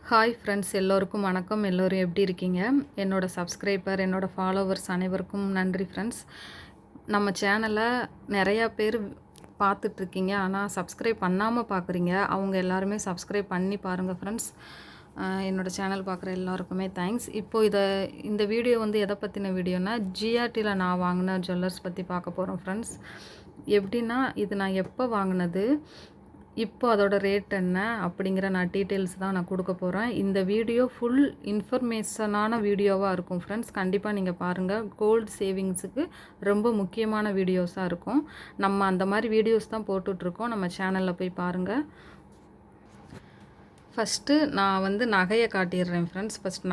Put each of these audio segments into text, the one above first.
Hi friends, எல்லோருக்கும் வணக்கம். எல்லோரும் எப்படி இருக்கீங்க? என்னோட சப்ஸ்கிரைபர், என்னோட ஃபாலோவர்ஸ் அனைவருக்கும் நன்றி ஃப்ரெண்ட்ஸ். நம்ம சேனலை நிறையா பேர் பார்த்துட்ருக்கீங்க, ஆனால் சப்ஸ்கிரைப் பண்ணாமல் பார்க்குறீங்க. அவங்க எல்லாருமே சப்ஸ்கிரைப் பண்ணி பாருங்கள் ஃப்ரெண்ட்ஸ். என்னோடய சேனல் பார்க்குற எல்லாருக்குமே தேங்க்ஸ். இப்போது இந்த வீடியோ வந்து எதை பற்றின வீடியோனா, ஜிஆர்டியில் நான் வாங்கின ஜுவல்லர்ஸ் பற்றி பார்க்க போகிறோம் ஃப்ரெண்ட்ஸ். எப்படின்னா, இது நான் எப்போ வாங்கினது, இப்போ அதோட ரேட் என்ன அப்படிங்கிற டீட்டெயில்ஸ் தான் நான் கொடுக்க போகிறேன். இந்த வீடியோ ஃபுல் இன்ஃபர்மேஷனான வீடியோவாக இருக்கும் ஃப்ரெண்ட்ஸ். கண்டிப்பாக நீங்கள் பாருங்கள். கோல்டு சேவிங்ஸுக்கு ரொம்ப முக்கியமான வீடியோஸாக இருக்கும். நம்ம அந்த மாதிரி வீடியோஸ் தான் போட்டுட்ருக்கோம். நம்ம சேனலில் போய் பாருங்கள். ஃபஸ்ட்டு நான் வந்து நகையை காட்டிடுறேன் ஃப்ரெண்ட்ஸ். ஃபஸ்ட்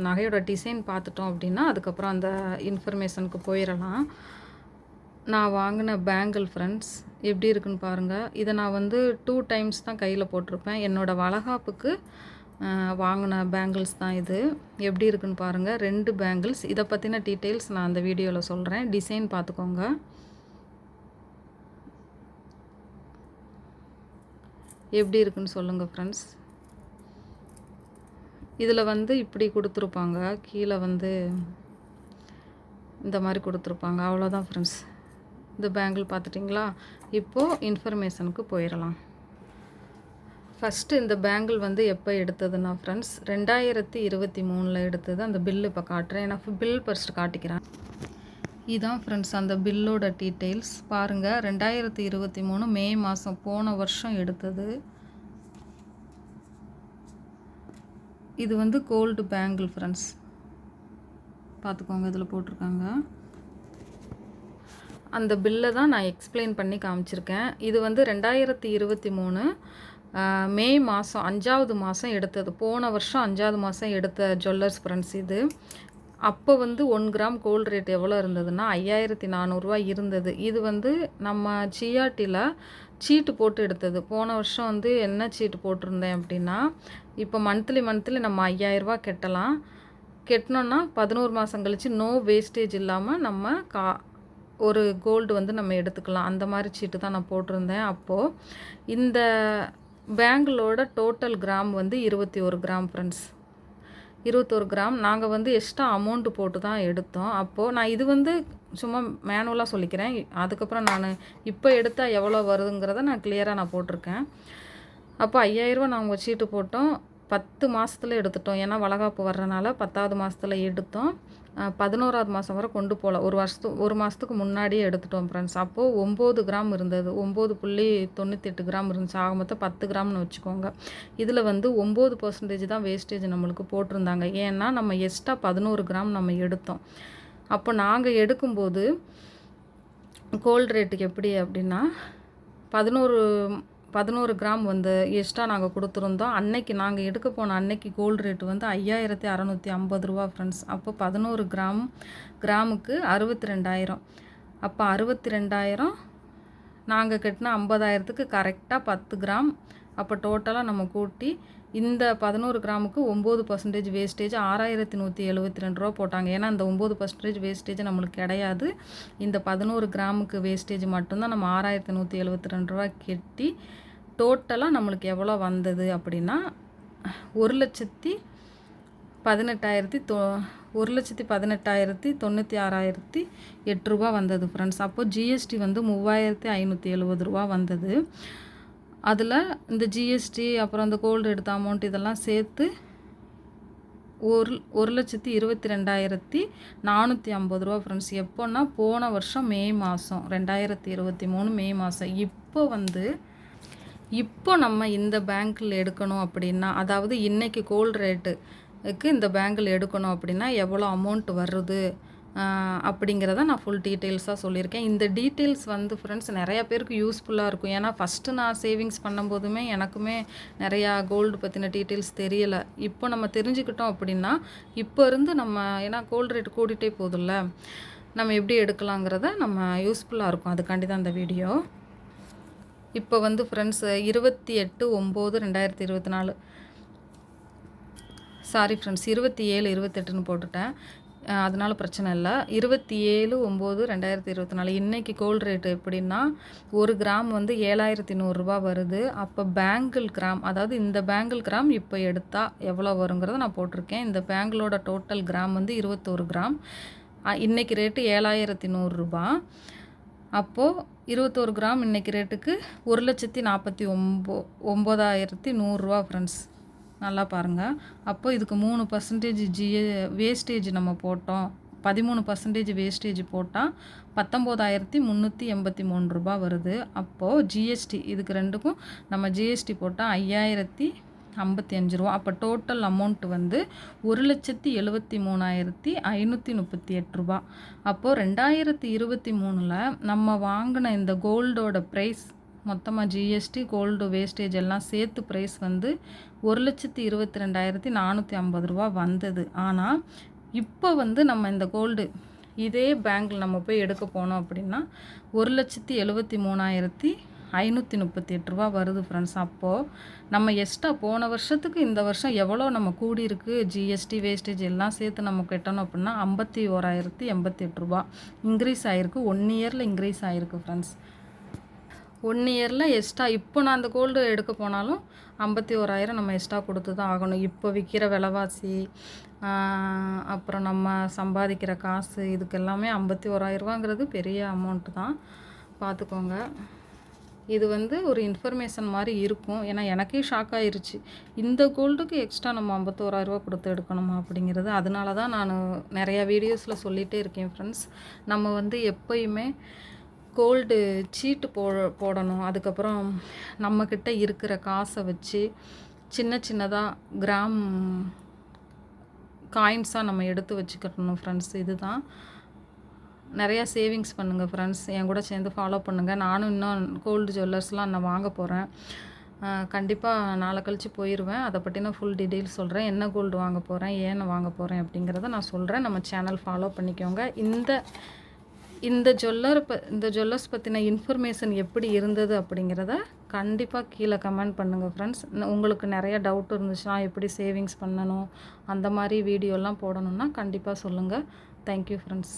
நகையோட டிசைன் பார்த்துட்டோம் அப்படின்னா அதுக்கப்புறம் அந்த இன்ஃபர்மேஷனுக்கு போயிடலாம். நான் வாங்கின பேங்கிள் ஃப்ரெண்ட்ஸ் எப்படி இருக்குன்னு பாருங்கள். இதை நான் வந்து 2 டைம்ஸ் தான் கையில் போட்டிருப்பேன். என்னோடய வளகாப்புக்கு வாங்கின பேங்கிள்ஸ் தான் இது. எப்படி இருக்குன்னு பாருங்கள். 2 பேங்கிள்ஸ். இதை பற்றின டீட்டெயில்ஸ் நான் அந்த வீடியோவில் சொல்கிறேன். டிசைன் பார்த்துக்கோங்க. எப்படி இருக்குன்னு சொல்லுங்கள் ஃப்ரெண்ட்ஸ். இதில் வந்து இப்படி கொடுத்துருப்பாங்க, கீழே வந்து இந்த மாதிரி கொடுத்துருப்பாங்க. அவ்வளோதான் ஃப்ரெண்ட்ஸ். இந்த பேங்கிள் பார்த்துட்டிங்களா? இப்போது இன்ஃபர்மேஷனுக்கு போயிடலாம். ஃபஸ்ட்டு இந்த பேங்கிள் வந்து எப்போ எடுத்ததுன்னா ஃப்ரெண்ட்ஸ் 2023 எடுத்தது. அந்த பில்லு இப்போ காட்டுறேன். நான் பில் ஃபர்ஸ்ட் காட்டிக்கிறேன். இதுதான் ஃப்ரெண்ட்ஸ் அந்த பில்லோட டீட்டெயில்ஸ் பாருங்கள். 2023 மே மாதம், போன வருஷம் எடுத்தது. இது வந்து கோல்டு பேங்கிள் ஃப்ரெண்ட்ஸ். பார்த்துக்கோங்க, இதில் போட்டிருக்காங்க. அந்த பில்லை தான் நான் எக்ஸ்பிளைன் பண்ணி காமிச்சிருக்கேன். இது வந்து 2023 மே மாதம் 5வது மாதம் எடுத்தது. போன வருஷம் 5வது மாதம் எடுத்த ஜுவல்லர்ஸ் ஃப்ரெண்ட்ஸ் இது. அப்போ வந்து 1 கிராம் கோல்டு ரேட் எவ்வளோ இருந்ததுன்னா 5400 இருந்தது. இது வந்து நம்ம ஜிஆர்டியில் சீட்டு போட்டு எடுத்தது. போன வருஷம் வந்து என்ன சீட்டு போட்டிருந்தேன் அப்படின்னா, இப்போ மந்த்லி நம்ம 5000 கட்டலாம். கட்டினோன்னா 11 மாதம் கழித்து நோ வேஸ்டேஜ் இல்லாமல் நம்ம ஒரு கோல்டு வந்து நம்ம எடுத்துக்கலாம். அந்த மாதிரி சீட்டு தான் நான் போட்டிருந்தேன். அப்போது இந்த பேங்கிளோட டோட்டல் கிராம் வந்து 21 கிராம் ஃப்ரெண்ட்ஸ். 21 கிராம். நாங்கள் வந்து எக்ஸ்ட்ரா அமௌண்ட்டு போட்டு தான் எடுத்தோம். அப்போது நான் இது வந்து சும்மா மேனுவலாக சொல்லிக்கிறேன். அதுக்கப்புறம் நான் இப்போ எடுத்தால் எவ்வளோ வருதுங்கிறத நான் கிளியராக போட்டிருக்கேன். அப்போ 5000 நாங்கள் சீட்டு போட்டோம். 10 மாதத்துல எடுத்துட்டோம். ஏன்னா வளகாப்பு வர்றனால 10வது மாதத்துல எடுத்தோம். 11வது மாதம் வரை கொண்டு போகல. ஒரு மாதத்துக்கு முன்னாடியே எடுத்துட்டோம் ஃப்ரெண்ட்ஸ். அப்போது 9 கிராம் இருந்தது. 9.98 கிராம் இருந்துச்சு. ஆக மொத்தம் 10 கிராம்னு வச்சுக்கோங்க. இதில் வந்து 9% தான் வேஸ்டேஜ் நம்மளுக்கு போட்டிருந்தாங்க. ஏன்னா நம்ம எக்ஸ்ட்ரா 11 கிராம் நம்ம எடுத்தோம். அப்போ நாங்கள் எடுக்கும்போது கோல்டு ரேட்டுக்கு எப்படி அப்படின்னா 11 கிராம் வந்து எக்ஸ்ட்ரா நாங்கள் கொடுத்துருந்தோம். அன்னைக்கு நாங்கள் எடுக்க போன அன்னைக்கு கோல்டு ரேட்டு வந்து 5650 ஃப்ரெண்ட்ஸ். அப்போ 11 கிராமுக்கு 62,000. அப்போ 62,000 நாங்கள் கட்டின 50,000க்கு கரெக்டாக 10 கிராம். அப்போ டோட்டலாக நம்ம கூட்டி இந்த 11 கிராமுக்கு 9% வேஸ்டேஜ் 6172 போட்டாங்க. ஏன்னா இந்த 9% வேஸ்டேஜ் நம்மளுக்கு கிடையாது. இந்த 11 கிராமுக்கு வேஸ்டேஜ் மட்டும்தான் நம்ம 6172 கட்டி டோட்டலாக நம்மளுக்கு எவ்வளோ வந்தது அப்படின்னா 1,18,96,8 வந்தது ஃப்ரெண்ட்ஸ். அப்போது ஜிஎஸ்டி வந்து 3,570 வந்தது. அதில் இந்த ஜிஎஸ்டி அப்புறம் இந்த கோல்டு எடுத்த அமௌண்ட் இதெல்லாம் சேர்த்து 1,22,450 ஃப்ரெண்ட்ஸ். எப்போன்னா போன வருஷம் மே மாதம் 2023 மே மாதம். இப்போ நம்ம இந்த பேங்கில் எடுக்கணும் அப்படின்னா, அதாவது இன்றைக்கி கோல்டு ரேட்டுக்கு இந்த பேங்கில் எடுக்கணும் அப்படின்னா எவ்வளோ அமௌண்ட் வருது அப்படிங்கிறத நான் ஃபுல் டீட்டெயில்ஸாக சொல்லியிருக்கேன். இந்த டீட்டெயில்ஸ் வந்து ஃப்ரெண்ட்ஸ் நிறையா பேருக்கு யூஸ்ஃபுல்லாக இருக்கும். ஏன்னா ஃபஸ்ட்டு நான் சேவிங்ஸ் பண்ணும்போதுமே எனக்குமே நிறையா கோல்டு பற்றின டீட்டெயில்ஸ் தெரியலை. இப்போ நம்ம தெரிஞ்சுக்கிட்டோம் அப்படின்னா இப்போ இருந்து நம்ம, ஏன்னா கோல்டு ரேட் கூட்டிகிட்டே போகுதுல்ல, நம்ம எப்படி எடுக்கலாங்கிறத நம்ம யூஸ்ஃபுல்லாக இருக்கும். அதுக்காண்டி தான் இந்த வீடியோ. இப்போ வந்து ஃப்ரெண்ட்ஸ் 28/9/2024 சாரி ஃப்ரெண்ட்ஸ் 27/28ன்னு போட்டுட்டேன். அதனால பிரச்சனை இல்ல. 27/9/2024 இன்னைக்கு கோல்டு ரேட் எப்படின்னா, 1 கிராம் வந்து ரூ. 7,100 வருது. அப்போ பேங்கிள் கிராம், அதாவது இந்த பேங்கிள் கிராம் இப்போ எடுத்தா எவ்வளோ வருங்கிறத நான் போட்டிருக்கேன். இந்த பேங்கிளோட டோட்டல் கிராம் வந்து 21 கிராம். இன்னைக்கு ரேட்டு ரூ. 7,100. அப்போது 21 கிராம் இன்னைக்கு ரேட்டுக்கு 1,49,100 ஃப்ரெண்ட்ஸ். நல்லா பாருங்கள். அப்போ இதுக்கு 3% வேஸ்டேஜ் நம்ம போட்டோம். 13% வேஸ்டேஜ் போட்டால் 19,383 வருது. அப்போது ஜிஎஸ்டி இதுக்கு ரெண்டுக்கும் நம்ம ஜிஎஸ்டி போட்டால் 5,055. அப்போ டோட்டல் அமௌண்ட் வந்து 1,73,538. அப்போது 2023 நம்ம வாங்கின இந்த கோல்டோட ப்ரைஸ் மொத்தமாக ஜிஎஸ்டி கோல்டு வேஸ்டேஜ் எல்லாம் சேர்த்து ப்ரைஸ் வந்து 1,22,450 வந்தது. ஆனால் இப்போ வந்து நம்ம இந்த கோல்டு இதே பேங்கில் நம்ம போய் எடுக்க போனோம் அப்படின்னா 1,73,538 வருது ஃப்ரெண்ட்ஸ். அப்போது நம்ம எக்ஸ்ட்ரா போன வருஷத்துக்கு இந்த வருஷம் எவ்வளோ நம்ம கூடியிருக்கு, ஜிஎஸ்டி வேஸ்டேஜ் எல்லாம் சேர்த்து நம்ம கட்டணும் அப்படின்னா 51,088 இன்க்ரீஸ் ஆகிருக்கு. 1 இயரில் இன்க்ரீஸ் ஆகிருக்கு ஃப்ரெண்ட்ஸ். 1 இயரில் எக்ஸ்ட்ரா இப்போ நான் அந்த கோல்டு எடுக்க போனாலும் 51,000 நம்ம எக்ஸ்ட்ரா கொடுத்து தான் ஆகணும். இப்போ விற்கிற விலைவாசி, அப்புறம் நம்ம சம்பாதிக்கிற காசு, இதுக்கு எல்லாமே 51,000 பெரிய அமௌண்ட்டு தான், பார்த்துக்கோங்க. இது வந்து ஒரு இன்ஃபர்மேஷன் மாதிரி இருக்கும். ஏன்னா எனக்கே ஷாக் ஆயிருச்சு, இந்த கோல்டுக்கு எக்ஸ்ட்ரா நம்ம 51,000 கொடுத்து எடுக்கணுமா அப்படிங்கிறது. அதனால தான் நான் நிறையா வீடியோஸில் சொல்லிகிட்டே இருக்கேன் ஃப்ரெண்ட்ஸ். நம்ம வந்து எப்போயுமே கோல்டு சீட்டு போடணும். அதுக்கப்புறம் நம்மக்கிட்ட இருக்கிற காசை வச்சு சின்ன சின்னதாக கிராம் காயின்ஸாக நம்ம எடுத்து வச்சுக்கணும் ஃப்ரெண்ட்ஸ். இதுதான். நிறையா சேவிங்ஸ் பண்ணுங்கள் ஃப்ரெண்ட்ஸ். என் கூட சேர்ந்து ஃபாலோ பண்ணுங்கள். நானும் இன்னும் கோல்டு ஜுவல்லர்ஸ்லாம் நான் வாங்க போகிறேன். கண்டிப்பாக நாளை கழித்து போயிடுவேன். அதை பற்றி நான் ஃபுல் டீட்டெயில்ஸ் சொல்கிறேன். என்ன கோல்டு வாங்க போகிறேன், ஏன் வாங்க போகிறேன் அப்படிங்கிறத நான் சொல்கிறேன். நம்ம சேனல் ஃபாலோ பண்ணிக்கோங்க. இந்த ஜுவல்லர்ஸ் பற்றின இன்ஃபர்மேஷன் எப்படி இருந்தது அப்படிங்கிறத கண்டிப்பாக கீழே கமெண்ட் பண்ணுங்கள் ஃப்ரெண்ட்ஸ். உங்களுக்கு நிறைய டவுட் இருந்துச்சுன்னா எப்படி சேவிங்ஸ் பண்ணணும் அந்த மாதிரி வீடியோலாம் போடணுன்னா கண்டிப்பாக சொல்லுங்கள். Thank you friends.